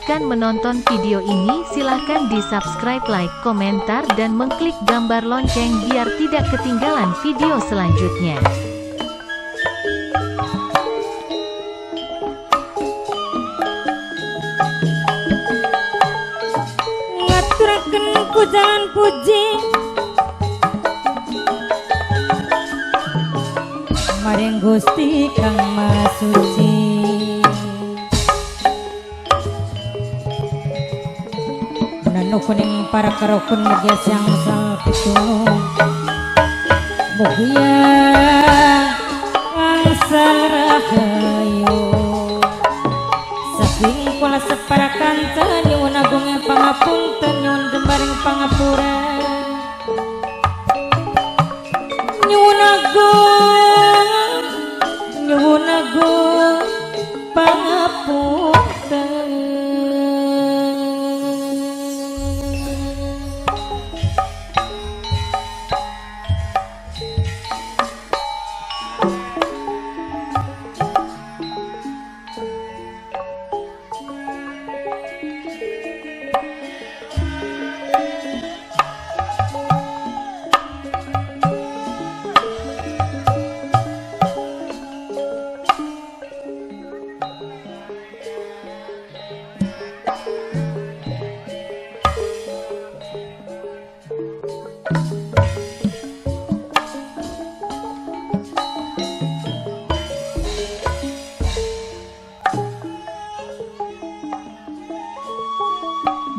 melanjutkan menonton video ini, silahkan di subscribe, like, komentar, dan mengklik gambar lonceng biar tidak ketinggalan video selanjutnya. Ngaturaken pujian puji maring Gusti Kang Maha Suci. Nanu kuning para karokun mugia siang sal pitulung mugia angsal rahayu saking kula separakan nyuwun agung pangapunten nyuwun jembaring pangapura nyuwun agung pangapunten.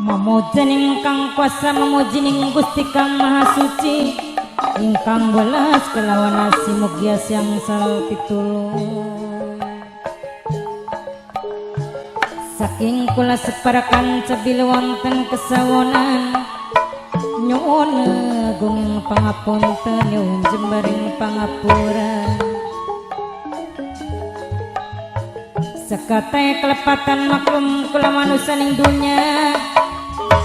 Memuji ingkang kuasa, memuji ning Gusti Kang Maha Suci, ingkang welas kelawan asi mugia siang sal pitulung. Saking kula separakan cebil wonten kesawonan, nyuwun agung pangapunten nyuwun jembaring pangapura. Sekate kelepatan maklum kula manusia ning dunya,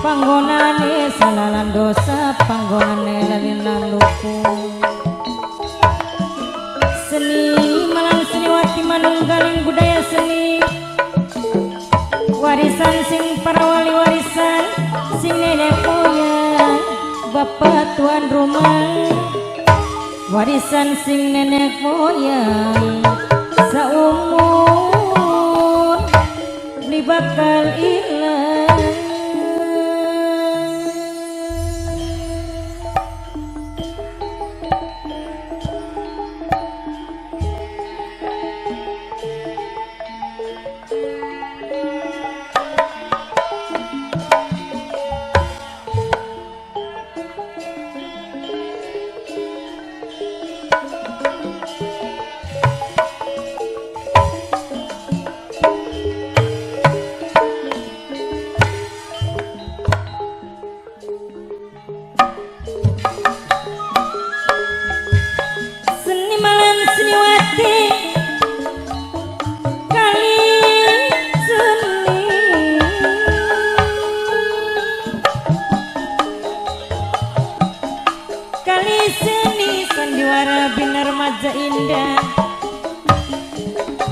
panggonane salalan dosa, panggonane lalinan lupu. Seni malang seniwati manunggaling budaya seni, warisan sing para wali warisan, sing nenek moyang bapak tuan rumah, warisan sing nenek moyang saumur bakal ilang. Indah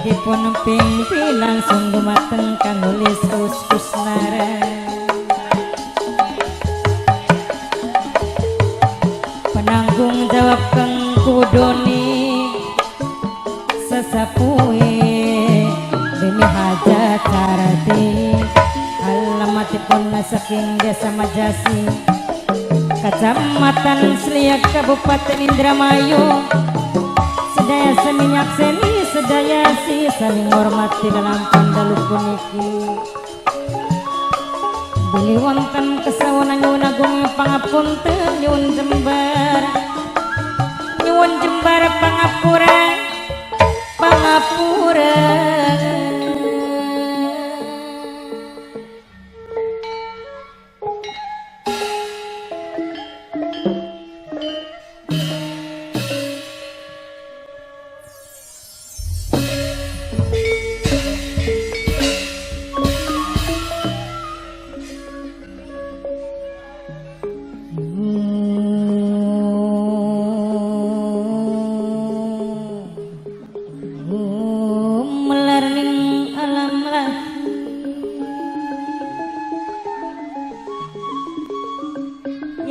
dipun pimpi langsung dumateng kang nulis Kusnara, penanggung jawab kang kudoni sesapuhe demi hajat carati alamatipun saking desa Majasi Kecamatan Seliak Kabupaten Indramayu. Sedaya seminyak seni sedaya si saling hormati dalam pandalu puniki. Bili wonten kesawonan nyuwun agung pangapunten nyuwun jembar pangapura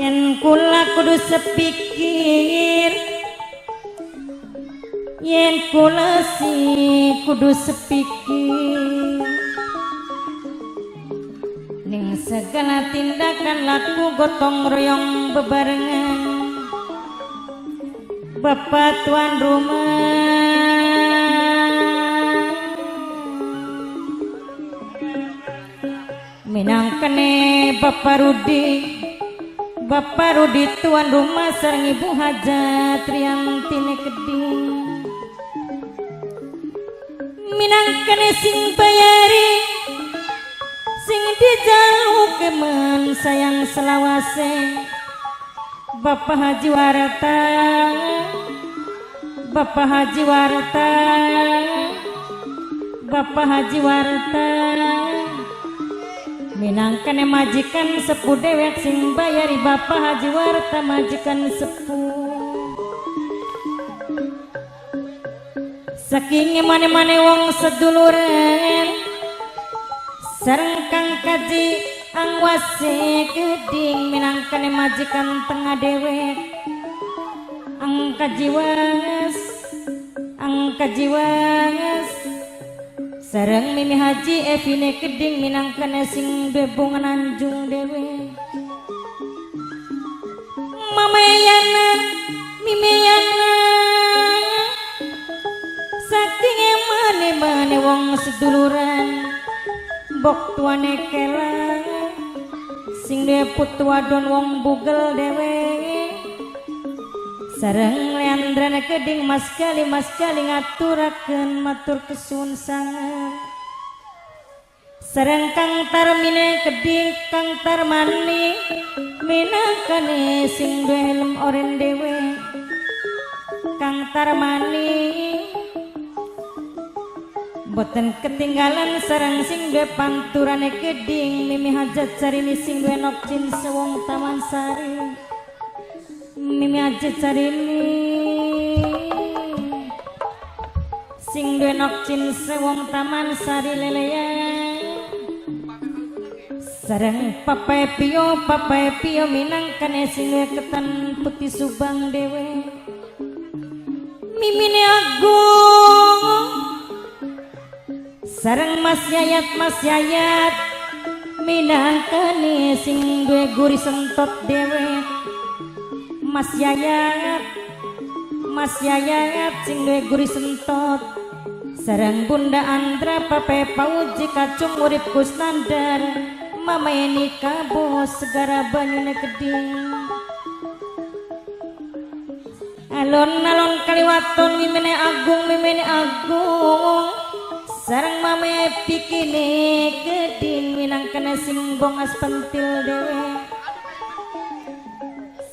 yen kula kudu sepikir, yen kula si kudu sepikir ning segala tindakan laku gotong royong bebarengan. Bapak tuan rumah minangkene Bapak Rudi tuan rumah sareng Ibu Hajat Riantine Keding minangkene sing bayari sing dijalukeun sayang selawase Bapak Haji Warta, Bapak Haji Warta, Bapak Haji Warta minangkene majikan sepuh dewek sing bayari Bapak Haji Warta majikan sepuh saking mane-mane wong seduluran sareng Kang Kaji Angwase Keding minangkane majikan tengah dewek Ang Kaji Was sareng Mimi Haji Evine Keding minangkane sing bebongan anjung dewek Mamayana Mimiyana saking mane-mane wong seduluran bok tuane kela sing de putu wadon wong bugel dewe sareng Leandrana Keding mas kali ngaturakeun matur kesuwun sanget sareng Kang Tarmine Keding Kang Tarmani minangkane sing duwe helm oren dewe Kang Tarmani boten ketinggalan sareng sing duwe panturane Keding Mimi Hajat Sarini sing duwe nokcin sewong Taman Sari Mimi Hajat Sarini sing duwe nokcin sewong Taman Sari leleyan sareng Papai Pio minangkane sing duwe ketan putih Subang dewe Mimine Agung sareng Mas Yayat minangkane sing duwe guri sentot dewe Mas Yayat sing duwe guri sentot sareng Bunda Andra Pape Pauji Kacung urip Kusnandar Mama Eni Kabo segara banyune Keding alon-alon kaliwaton Mimine Agung sareng Mame Pikine Keding minangkane sing bongas pentil dewe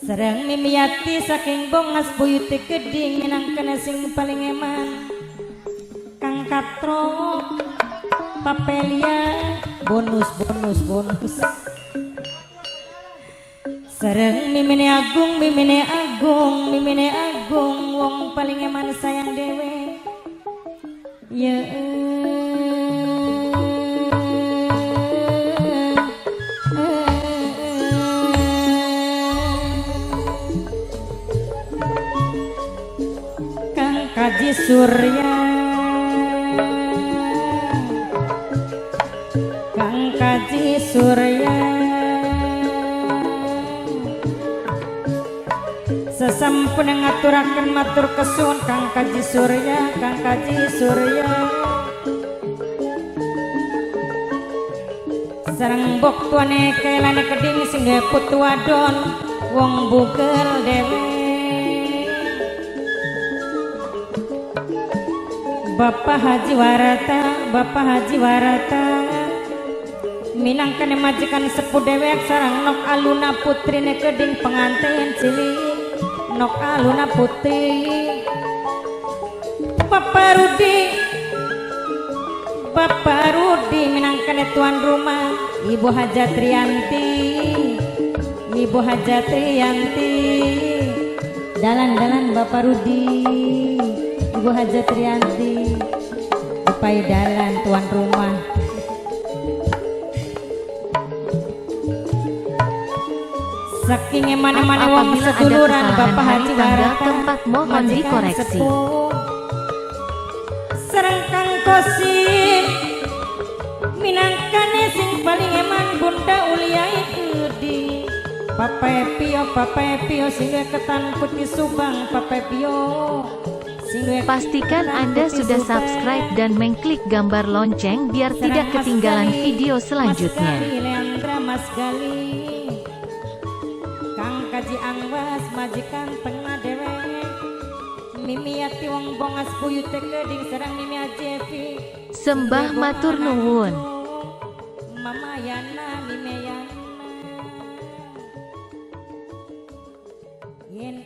sareng Mimiati saking bongas buyute Keding minangkane sing paling eman Kang Katro Papelia bonus sareng Mimine Agung wong paling eman sayang dewe ya Kang Kaji Surya sesampun ngaturaken matur kesuwun Kang Kaji Surya sareng bok tuane kelane Keding sing duwe putu wadon wong bugel dewe Bapak Haji Warata minangkane majikan sepuh dewek sareng Nok Aluna putrine Keding pengantin cilik Nok Aluna putri Bapak Rudi minangkane tuan rumah Ibu Hajat Rianti dalan Bapak Rudi Ibu Hajat Rianti upai dalan tuan rumah saking emane-mane wong Apabila ada seduluran kesalahan Bapak hari Haji tanggal Baraka tempat mohon majikan dikoreksi. sepuh. Sareng Kang Kosip minangkane sing paling eman Bunda Uliai Gede Pape Pio singga ketan putih Subang Pape Pio singga Pastikan Anda sudah subscribe dan mengklik gambar lonceng biar tidak ketinggalan video selanjutnya. Mas Gali, Leandra Mas Gali Kang Kaji Angwas majikan tengah dewe Mimi Yati Wong Bongas Buyut Keding serang Mimi Ajevi Sembah matur nuwun. Mama Yana Mimi Yana Yen